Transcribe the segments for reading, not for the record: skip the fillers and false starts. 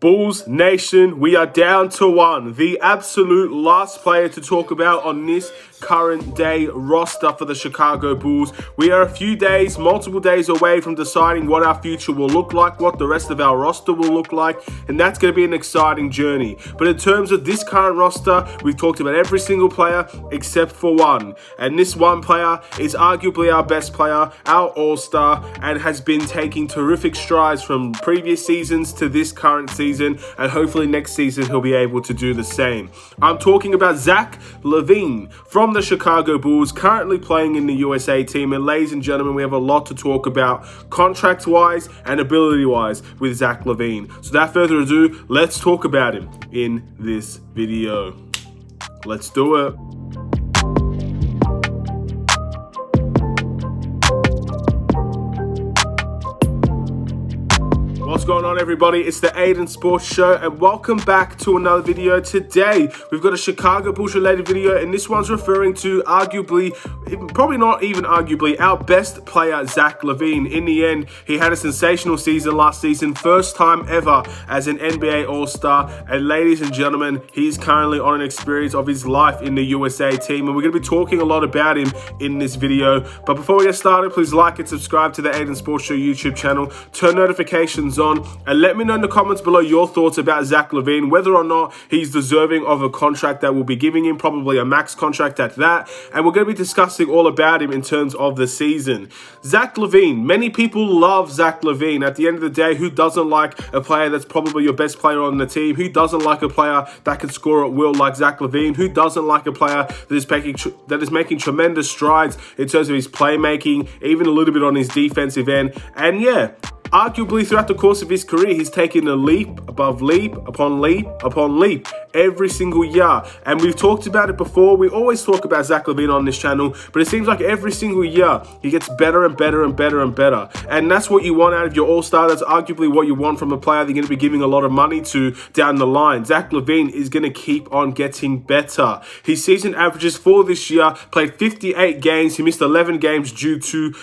Bulls Nation, we are down to one. The absolute last player to talk about on this current day roster for the Chicago Bulls. We are a few days, multiple days away from deciding what our future will look like, what the rest of our roster will look like, and that's going to be an exciting journey. But in terms of this current roster, we've talked about every single player except for one. And this one player is arguably our best player, our all-star, and has been taking terrific strides from previous seasons to this current season, and hopefully next season he'll be able to do the same. I'm talking about Zach Lavine from the Chicago Bulls, currently playing in the USA team. And ladies and gentlemen, we have a lot to talk about contract-wise and ability-wise with Zach Lavine. So without further ado, let's talk about him in this video. Let's do it. What's going on, everybody? It's the Aidan Sports Show, and welcome back to another video. Today, we've got a Chicago Bulls related video, and this one's referring to arguably, probably not even arguably, our best player, Zach Lavine. In the end, he had a sensational season last season, first time ever as an NBA All-Star, and ladies and gentlemen, he's currently on an experience of his life in the USA team, and we're going to be talking a lot about him in this video. But before we get started, please like and subscribe to the Aidan Sports Show YouTube channel, turn notifications on, and let me know in the comments below your thoughts about Zach Lavine, whether or not he's deserving of a contract that we'll be giving him, probably a max contract at that, and we're going to be discussing all about him in terms of the season. Zach Lavine, many people love Zach Lavine. At the end of the day, who doesn't like a player that's probably your best player on the team? Who doesn't like a player that can score at will like Zach Lavine? Who doesn't like a player that is making tremendous strides in terms of his playmaking, even a little bit on his defensive end? And yeah, arguably throughout the course of his career, he's taken a leap above leap upon leap upon leap every single year. And we've talked about it before. We always talk about Zach Lavine on this channel, but it seems like every single year he gets better and better and better and better. And that's what you want out of your all-star. That's arguably what you want from a player they're going to be giving a lot of money to down the line. Zach Lavine is going to keep on getting better. His season averages for this year, played 58 games. He missed 11 games due to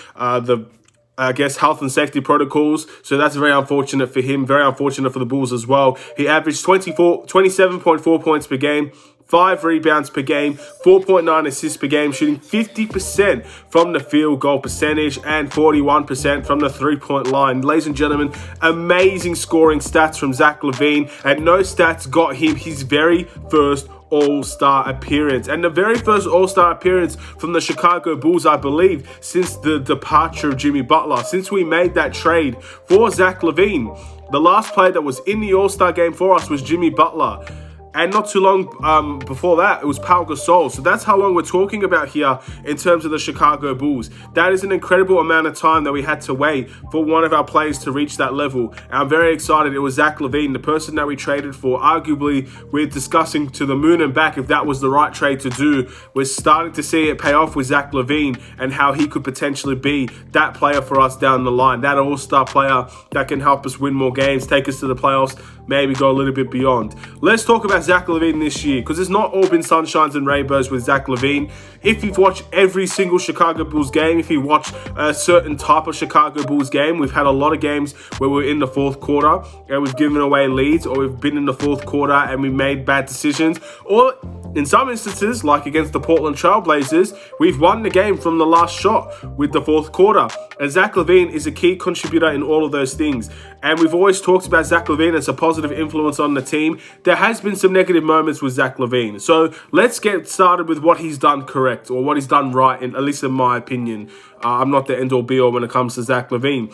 health and safety protocols. So that's very unfortunate for him, very unfortunate for the Bulls as well. He averaged 27.4 points per game, 5 rebounds per game, 4.9 assists per game, shooting 50% from the field goal percentage and 41% from the three-point line. Ladies and gentlemen, amazing scoring stats from Zach Lavine, and no stats got him his very first All-Star appearance, and the very first All-Star appearance from the Chicago Bulls, I believe, since the departure of Jimmy Butler, since we made that trade for Zach Lavine. The last player that was in the All-Star game for us was Jimmy Butler. And not too long before that, it was Pau Gasol. So that's how long we're talking about here in terms of the Chicago Bulls. That is an incredible amount of time that we had to wait for one of our players to reach that level. And I'm very excited. It was Zach Lavine, the person that we traded for. Arguably, we're discussing to the moon and back if that was the right trade to do. We're starting to see it pay off with Zach Lavine and how he could potentially be that player for us down the line. That all-star player that can help us win more games, take us to the playoffs, maybe go a little bit beyond. Let's talk about Zach Lavine this year, because it's not all been sunshines and rainbows with Zach Lavine. If you've watched every single Chicago Bulls game, if you watch a certain type of Chicago Bulls game, we've had a lot of games where we're in the fourth quarter and we've given away leads, or we've been in the fourth quarter and we made bad decisions, or in some instances, like against the Portland Trail Blazers, we've won the game from the last shot with the fourth quarter. And Zach Lavine is a key contributor in all of those things. And we've always talked about Zach Lavine as a positive influence on the team. There has been some negative moments with Zach Lavine. So let's get started with what he's done correct, or what he's done right, at least in my opinion. I'm not the end-all be-all when it comes to Zach Lavine.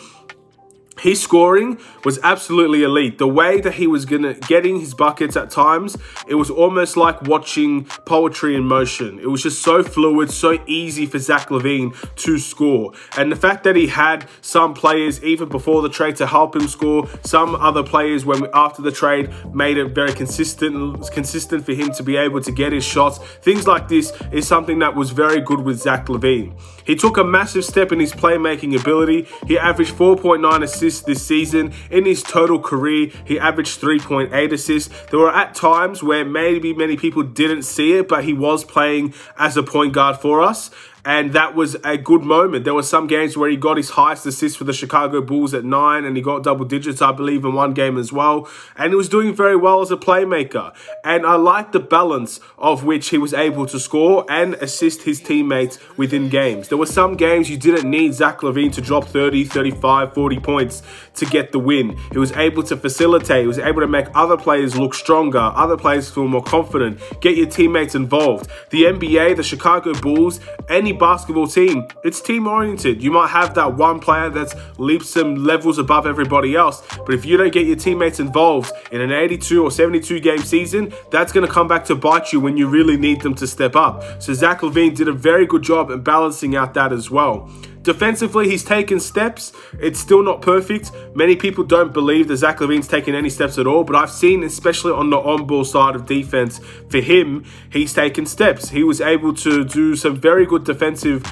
His scoring was absolutely elite. The way that he was getting his buckets at times, it was almost like watching poetry in motion. It was just so fluid, so easy for Zach Lavine to score. And the fact that he had some players even before the trade to help him score, some other players after the trade made it very consistent for him to be able to get his shots. Things like this is something that was very good with Zach Lavine. He took a massive step in his playmaking ability. He averaged 4.9 assists this season. In his total career, he averaged 3.8 assists. There were at times where maybe many people didn't see it, but he was playing as a point guard for us. And that was a good moment. There were some games where he got his highest assist for the Chicago Bulls at 9, and he got double digits, I believe, in one game as well. And he was doing very well as a playmaker. And I like the balance of which he was able to score and assist his teammates within games. There were some games you didn't need Zach Lavine to drop 30, 35, 40 points to get the win. He was able to facilitate. He was able to make other players look stronger, other players feel more confident, get your teammates involved. The NBA, the Chicago Bulls, any basketball team, it's team-oriented. You might have that one player that's leaps and levels above everybody else, but if you don't get your teammates involved in an 82 or 72 game season, that's going to come back to bite you when you really need them to step up. So Zach Lavine did a very good job in balancing out that as well. Defensively, he's taken steps. It's still not perfect. Many people don't believe that Zach Lavine's taken any steps at all, but I've seen, especially on the on-ball side of defense, for him, he's taken steps. He was able to do some very good defensive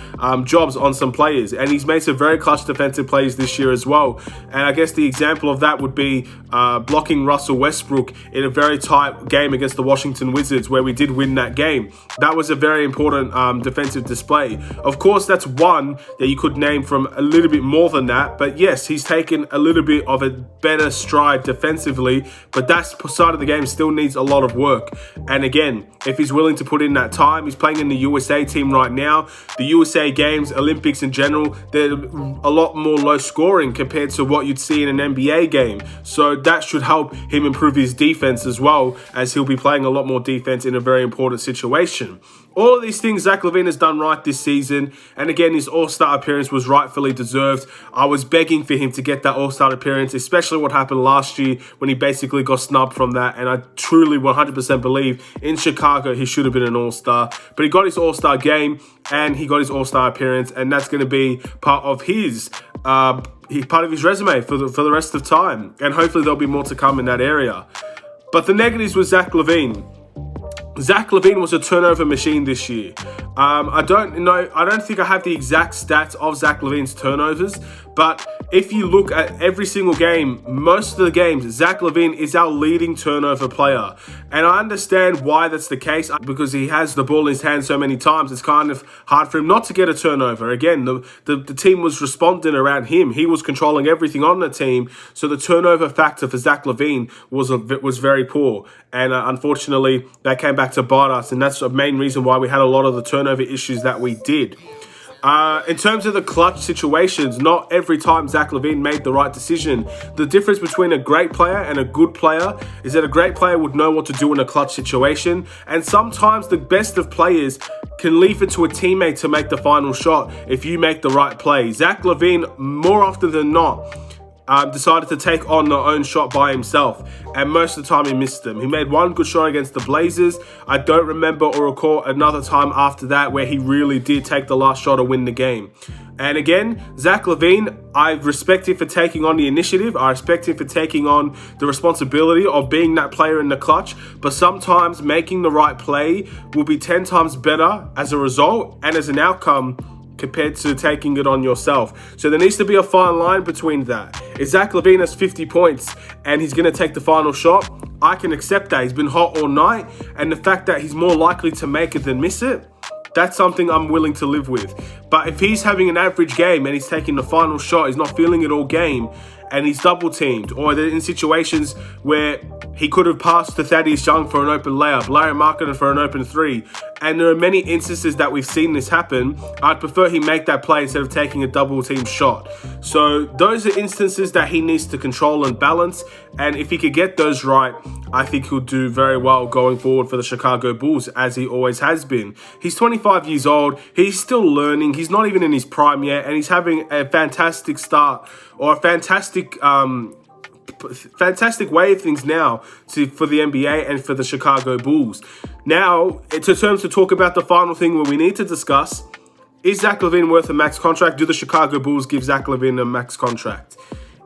jobs on some players, and he's made some very clutch defensive plays this year as well. And I guess the example of that would be blocking Russell Westbrook in a very tight game against the Washington Wizards, where we did win that game. That was a very important defensive display. Of course, that's one that you could name from a little bit more than that, but yes, he's taken a little bit of a better stride defensively, but that side of the game still needs a lot of work. And again, if he's willing to put in that time, he's playing in the USA team right now. The USA games, Olympics in general, they're a lot more low scoring compared to what you'd see in an NBA game, so that should help him improve his defense as well, as he'll be playing a lot more defense in a very important situation. All of these things Zach Lavine has done right this season, and again, his All-Star appearance was rightfully deserved. I was begging for him to get that All-Star appearance, especially what happened last year when he basically got snubbed from that, and I truly 100% believe in Chicago he should have been an All-Star. But he got his All-Star game, and he got his All-Star appearance, and that's going to be part of his resume for the rest of time, and hopefully there'll be more to come in that area. But the negatives with Zach Lavine. Zach Lavine was a turnover machine this year. I don't think I have the exact stats of Zach Lavine's turnovers, but if you look at every single game, most of the games, Zach Lavine is our leading turnover player. And I understand why that's the case, because he has the ball in his hand so many times, it's kind of hard for him not to get a turnover. Again, the team was responding around him. He was controlling everything on the team, so the turnover factor for Zach Lavine was very poor. And unfortunately, that came back to bite us, and that's the main reason why we had a lot of the turnover issues that we did. In terms of the clutch situations, not every time Zach Lavine made the right decision. The difference between a great player and a good player is that a great player would know what to do in a clutch situation, and sometimes the best of players can leave it to a teammate to make the final shot if you make the right play. Zach Lavine, more often than not, decided to take on the own shot by himself, and most of the time he missed them. He made one good shot against the Blazers. I don't remember or recall another time after that where he really did take the last shot to win the game. And again, Zach Lavine, I respect him for taking on the initiative. I respect him for taking on the responsibility of being that player in the clutch, but sometimes making the right play will be 10 times better as a result and as an outcome compared to taking it on yourself. So there needs to be a fine line between that. If Zach Lavine has 50 points and he's going to take the final shot, I can accept that. He's been hot all night, and the fact that he's more likely to make it than miss it, that's something I'm willing to live with. But if he's having an average game and he's taking the final shot, he's not feeling it all game, and he's double teamed, or they're in situations where he could have passed to Thaddeus Young for an open layup, Larry Markkinen for an open three, and there are many instances that we've seen this happen, I'd prefer he make that play instead of taking a double team shot. So those are instances that he needs to control and balance, and if he could get those right, I think he'll do very well going forward for the Chicago Bulls, as he always has been. He's 25 years old, he's still learning, he's not even in his prime yet, and he's having a fantastic start, or a fantastic way of things now for the NBA and for the Chicago Bulls. Now, in terms to talk about the final thing where we need to discuss, is Zach Lavine worth a max contract? Do the Chicago Bulls give Zach Lavine a max contract?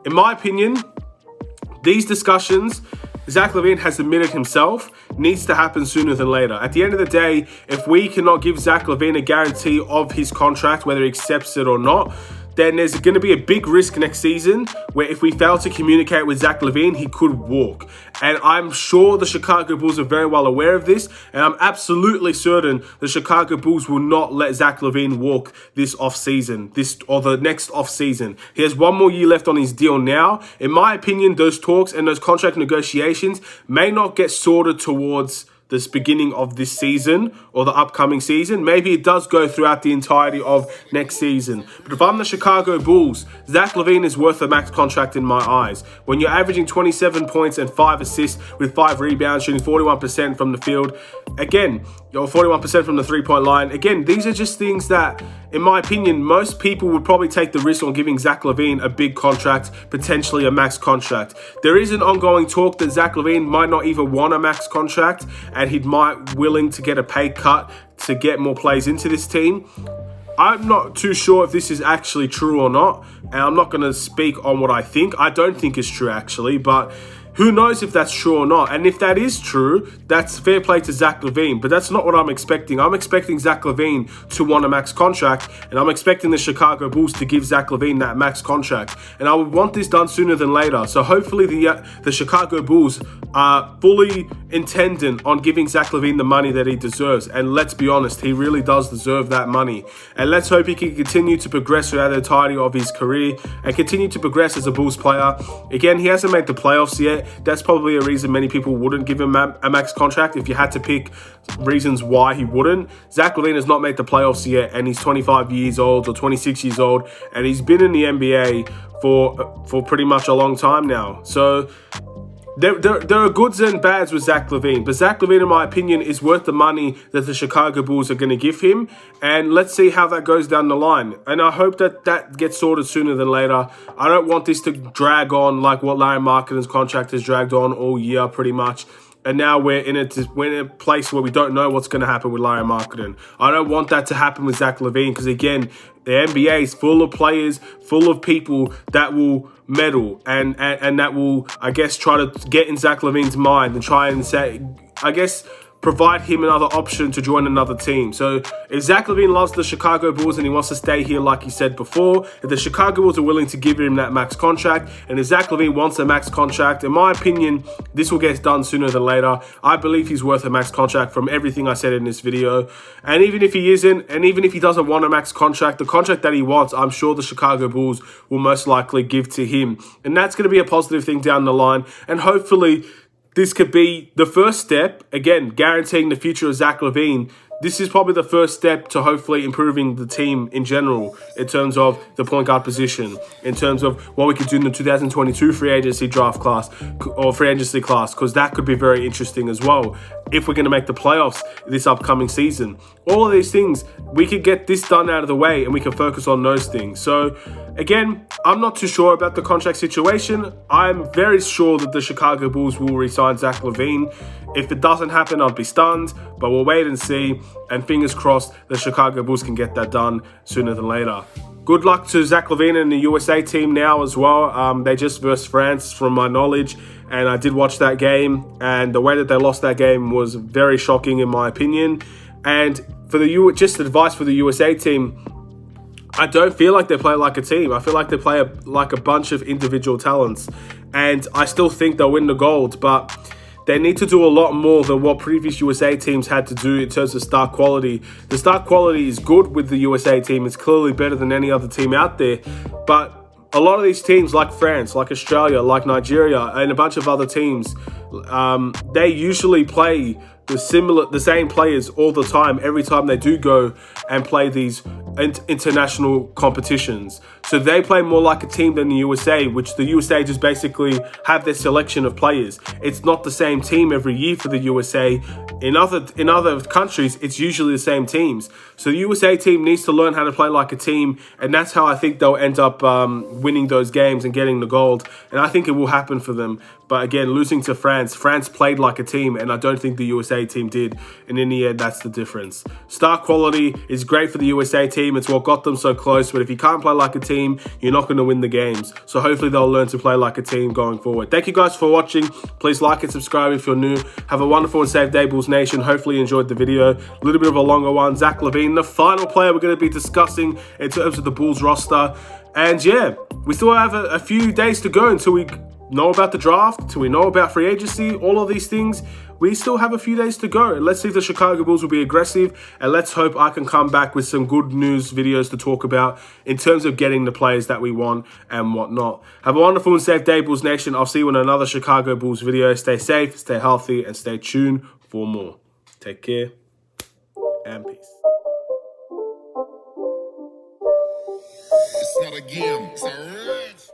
In my opinion, these discussions, Zach Lavine has admitted himself, needs to happen sooner than later. At the end of the day, if we cannot give Zach Lavine a guarantee of his contract, whether he accepts it or not, then there's going to be a big risk next season where if we fail to communicate with Zach Lavine, he could walk. And I'm sure the Chicago Bulls are very well aware of this, and I'm absolutely certain the Chicago Bulls will not let Zach Lavine walk this offseason, or the next offseason. He has 1 more year left on his deal now. In my opinion, those talks and those contract negotiations may not get sorted towards this beginning of this season or the upcoming season. Maybe it does go throughout the entirety of next season. But if I'm the Chicago Bulls, Zach Lavine is worth a max contract in my eyes. When you're averaging 27 points and 5 assists with 5 rebounds, shooting 41% from the field, again, you're 41% from the three-point line. Again, these are just things that, in my opinion, most people would probably take the risk on giving Zach Lavine a big contract, potentially a max contract. There is an ongoing talk that Zach Lavine might not even want a max contract, and he might willing to get a pay cut to get more players into this team. I'm not too sure if this is actually true or not, and I'm not going to speak on what I think. I don't think it's true, actually, but who knows if that's true or not. And if that is true, that's fair play to Zach Lavine. But that's not what I'm expecting. I'm expecting Zach Lavine to want a max contract. And I'm expecting the Chicago Bulls to give Zach Lavine that max contract. And I would want this done sooner than later. So hopefully the Chicago Bulls are fully intending on giving Zach Lavine the money that he deserves. And let's be honest, he really does deserve that money. And let's hope he can continue to progress throughout the entirety of his career and continue to progress as a Bulls player. Again, he hasn't made the playoffs yet. That's probably a reason many people wouldn't give him a max contract. If you had to pick reasons why he wouldn't, Zach Lavine has not made the playoffs yet, and he's 25 years old or 26 years old, and he's been in the NBA for pretty much a long time now. So there are goods and bads with Zach Lavine, but Zach Lavine, in my opinion, is worth the money that the Chicago Bulls are going to give him, and let's see how that goes down the line. And I hope that gets sorted sooner than later. I don't want this to drag on like what Larry Markkanen's contract has dragged on all year, pretty much. And now we're in a place where we don't know what's going to happen with Larry Markkanen. I don't want that to happen with Zach Lavine because, again, the NBA is full of players, full of people that will meddle and that will, I guess, try to get in Zach Lavine's mind and try and say, I guess, provide him another option to join another team. So if Zach Lavine loves the Chicago Bulls and he wants to stay here like he said before, if the Chicago Bulls are willing to give him that max contract, and if Zach Lavine wants a max contract, in my opinion, this will get done sooner than later. I believe he's worth a max contract from everything I said in this video. And even if he isn't, and even if he doesn't want a max contract, the contract that he wants, I'm sure the Chicago Bulls will most likely give to him. And that's going to be a positive thing down the line. And hopefully this could be the first step, again, guaranteeing the future of Zach Lavine. This is probably the first step to hopefully improving the team in general in terms of the point guard position, in terms of what we could do in the 2022 free agency draft class or free agency class, because that could be very interesting as well if we're going to make the playoffs this upcoming season. All of these things, we could get this done out of the way and we can focus on those things. So again, I'm not too sure about the contract situation. I'm very sure that the Chicago Bulls will re-sign Zach Lavine. If it doesn't happen, I'd be stunned, but we'll wait and see. And fingers crossed, the Chicago Bulls can get that done sooner than later. Good luck to Zach Lavine and the USA team now as well. They just versed France, from my knowledge, and I did watch that game. And the way that they lost that game was very shocking, in my opinion. And for just advice for the USA team, I don't feel like they play like a team. I feel like they play like a bunch of individual talents. And I still think they'll win the gold, but they need to do a lot more than what previous USA teams had to do in terms of star quality. The star quality is good with the USA team. It's clearly better than any other team out there. But a lot of these teams, like France, like Australia, like Nigeria, and a bunch of other teams, they usually play the same players all the time, every time they do go and play these international competitions. So they play more like a team than the USA, which the USA just basically have their selection of players. It's not the same team every year for the USA. In other countries, it's usually the same teams. So the USA team needs to learn how to play like a team, and that's how I think they'll end up winning those games and getting the gold. And I think it will happen for them. But again, losing to France, France played like a team, and I don't think the USA team did. And in the end, that's the difference. Star quality is great for the USA team. It's what got them so close. But if you can't play like a team, you're not going to win the games. So hopefully they'll learn to play like a team going forward. Thank you guys for watching. Please like and subscribe if you're new. Have a wonderful and safe day, Bulls Nation. Hopefully you enjoyed the video. A little bit of a longer one. Zach Lavine, the final player we're going to be discussing in terms of the Bulls roster. And yeah, we still have a few days to go until we know about the draft, till we know about free agency, all of these things. We still have a few days to go. Let's see if the Chicago Bulls will be aggressive, and let's hope I can come back with some good news videos to talk about in terms of getting the players that we want and whatnot. Have a wonderful and safe day, Bulls Nation. I'll see you in another Chicago Bulls video. Stay safe, stay healthy, and stay tuned for more. Take care, and peace. It's not a game, it's a race.